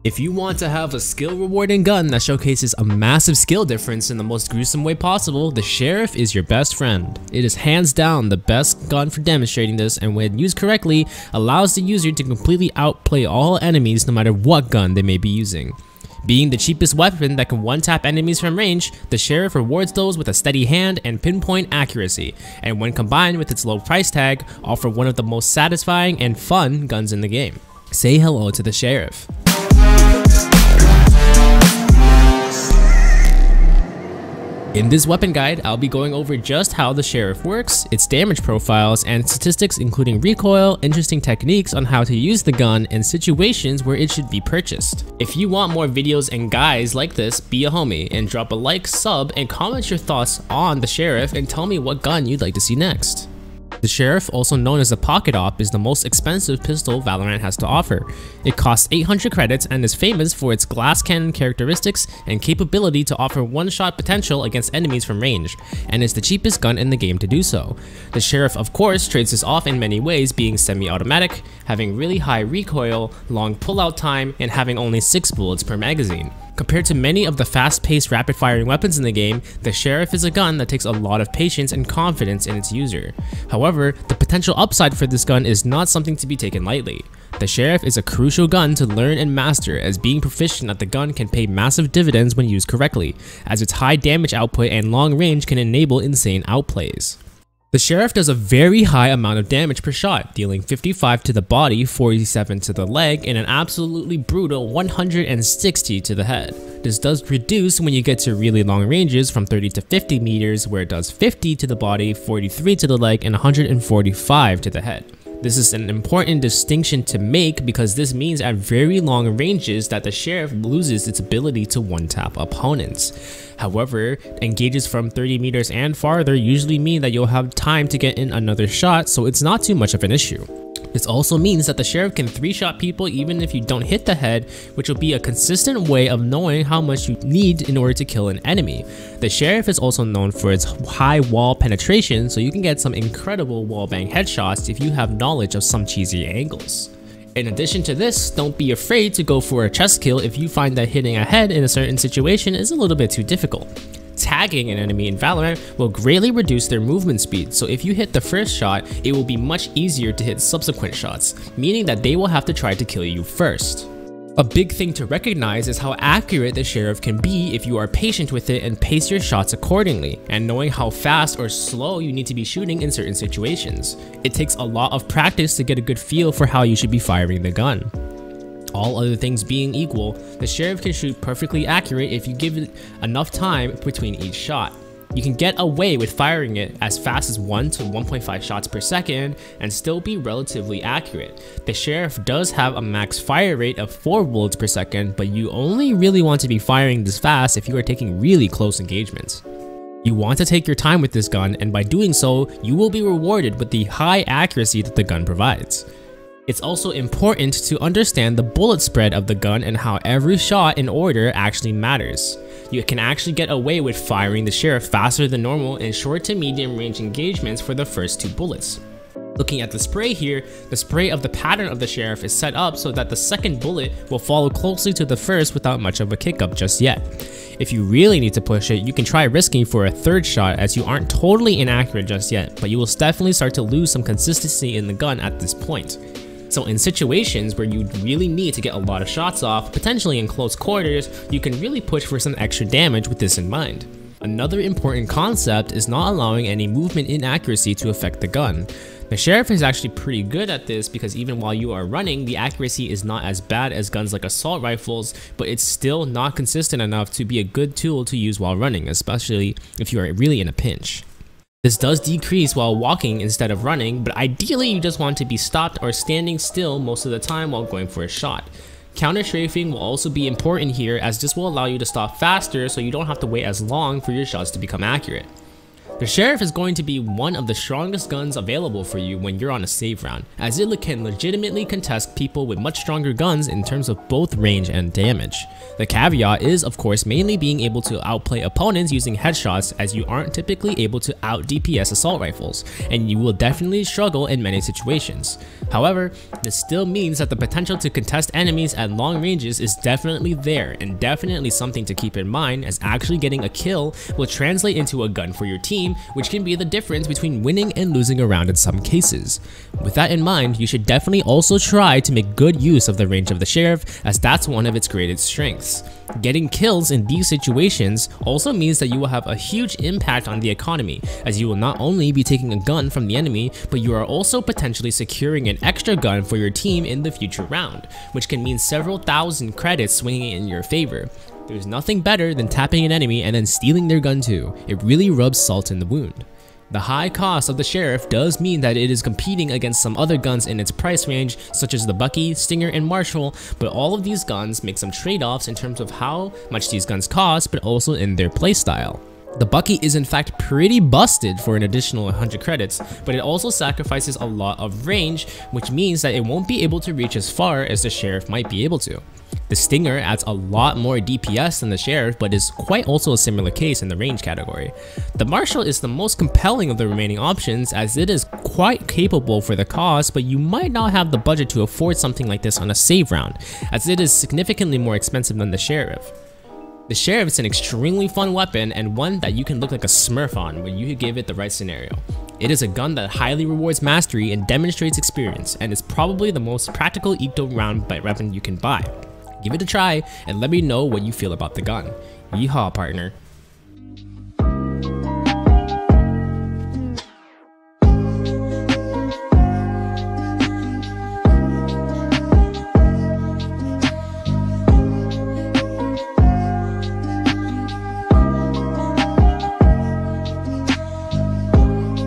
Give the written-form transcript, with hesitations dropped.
If you want to have a skill rewarding gun that showcases a massive skill difference in the most gruesome way possible, the Sheriff is your best friend. It is hands down the best gun for demonstrating this, and when used correctly, allows the user to completely outplay all enemies no matter what gun they may be using. Being the cheapest weapon that can one-tap enemies from range, the Sheriff rewards those with a steady hand and pinpoint accuracy, and when combined with its low price tag, offer one of the most satisfying and fun guns in the game. Say hello to the Sheriff. In this weapon guide, I'll be going over just how the Sheriff works, its damage profiles, and statistics including recoil, interesting techniques on how to use the gun, and situations where it should be purchased. If you want more videos and guides like this, be a homie and drop a like, sub, and comment your thoughts on the Sheriff and tell me what gun you'd like to see next. The Sheriff, also known as the Pocket Op, is the most expensive pistol Valorant has to offer. It costs 800 credits and is famous for its glass cannon characteristics and capability to offer one-shot potential against enemies from range, and is the cheapest gun in the game to do so. The Sheriff, of course, trades this off in many ways, being semi-automatic, having really high recoil, long pullout time, and having only 6 bullets per magazine. Compared to many of the fast-paced rapid-firing weapons in the game, the Sheriff is a gun that takes a lot of patience and confidence in its user. However, the potential upside for this gun is not something to be taken lightly. The Sheriff is a crucial gun to learn and master, as being proficient at the gun can pay massive dividends when used correctly, as its high damage output and long range can enable insane outplays. The Sheriff does a very high amount of damage per shot, dealing 55 to the body, 47 to the leg, and an absolutely brutal 160 to the head. This does reduce when you get to really long ranges from 30 to 50 meters, where it does 50 to the body, 43 to the leg, and 145 to the head. This is an important distinction to make because this means at very long ranges that the Sheriff loses its ability to one-tap opponents. However, engages from 30 meters and farther usually mean that you'll have time to get in another shot, so it's not too much of an issue. This also means that the Sheriff can 3-shot people even if you don't hit the head, which will be a consistent way of knowing how much you need in order to kill an enemy. The Sheriff is also known for its high wall penetration, so you can get some incredible wallbang headshots if you have knowledge of some cheesy angles. In addition to this, don't be afraid to go for a chest kill if you find that hitting a head in a certain situation is a little bit too difficult. Tagging an enemy in Valorant will greatly reduce their movement speed, so if you hit the first shot, it will be much easier to hit subsequent shots, meaning that they will have to try to kill you first. A big thing to recognize is how accurate the Sheriff can be if you are patient with it and pace your shots accordingly, and knowing how fast or slow you need to be shooting in certain situations. It takes a lot of practice to get a good feel for how you should be firing the gun. All other things being equal, the Sheriff can shoot perfectly accurate if you give it enough time between each shot. You can get away with firing it as fast as 1 to 1.5 shots per second and still be relatively accurate. The Sheriff does have a max fire rate of 4 bullets per second, but you only really want to be firing this fast if you are taking really close engagements. You want to take your time with this gun, and by doing so, you will be rewarded with the high accuracy that the gun provides. It's also important to understand the bullet spread of the gun and how every shot in order actually matters. You can actually get away with firing the Sheriff faster than normal in short to medium range engagements for the first 2 bullets. Looking at the spray here, the spray of the pattern of the Sheriff is set up so that the second bullet will follow closely to the first without much of a kick up just yet. If you really need to push it, you can try risking for a 3rd shot as you aren't totally inaccurate just yet, but you will definitely start to lose some consistency in the gun at this point. So in situations where you really need to get a lot of shots off, potentially in close quarters, you can really push for some extra damage with this in mind. Another important concept is not allowing any movement inaccuracy to affect the gun. The Sheriff is actually pretty good at this because even while you are running, the accuracy is not as bad as guns like assault rifles, but it's still not consistent enough to be a good tool to use while running, especially if you are really in a pinch. This does decrease while walking instead of running, but ideally you just want to be stopped or standing still most of the time while going for a shot. Counter strafing will also be important here, as this will allow you to stop faster so you don't have to wait as long for your shots to become accurate. The Sheriff is going to be one of the strongest guns available for you when you're on a save round, as it can legitimately contest people with much stronger guns in terms of both range and damage. The caveat is, of course, mainly being able to outplay opponents using headshots, as you aren't typically able to out DPS assault rifles, and you will definitely struggle in many situations. However, this still means that the potential to contest enemies at long ranges is definitely there, and definitely something to keep in mind, as actually getting a kill will translate into a gun for your team, which can be the difference between winning and losing a round in some cases. With that in mind, you should definitely also try to make good use of the range of the Sheriff, as that's one of its greatest strengths. Getting kills in these situations also means that you will have a huge impact on the economy, as you will not only be taking a gun from the enemy, but you are also potentially securing an extra gun for your team in the future round, which can mean several thousand credits swinging in your favor. There's nothing better than tapping an enemy and then stealing their gun too. It really rubs salt in the wound. The high cost of the Sheriff does mean that it is competing against some other guns in its price range, such as the Bucky, Stinger, and Marshall, but all of these guns make some trade-offs in terms of how much these guns cost, but also in their playstyle. The Bucky is in fact pretty busted for an additional 100 credits, but it also sacrifices a lot of range, which means that it won't be able to reach as far as the Sheriff might be able to. The Stinger adds a lot more DPS than the Sheriff, but is quite also a similar case in the range category. The Marshall is the most compelling of the remaining options, as it is quite capable for the cost, but you might not have the budget to afford something like this on a save round, as it is significantly more expensive than the Sheriff. The Sheriff is an extremely fun weapon, and one that you can look like a smurf on when you give it the right scenario. It is a gun that highly rewards mastery and demonstrates experience, and is probably the most practical eco round weapon you can buy. Give it a try and let me know what you feel about the gun. Yeehaw, partner.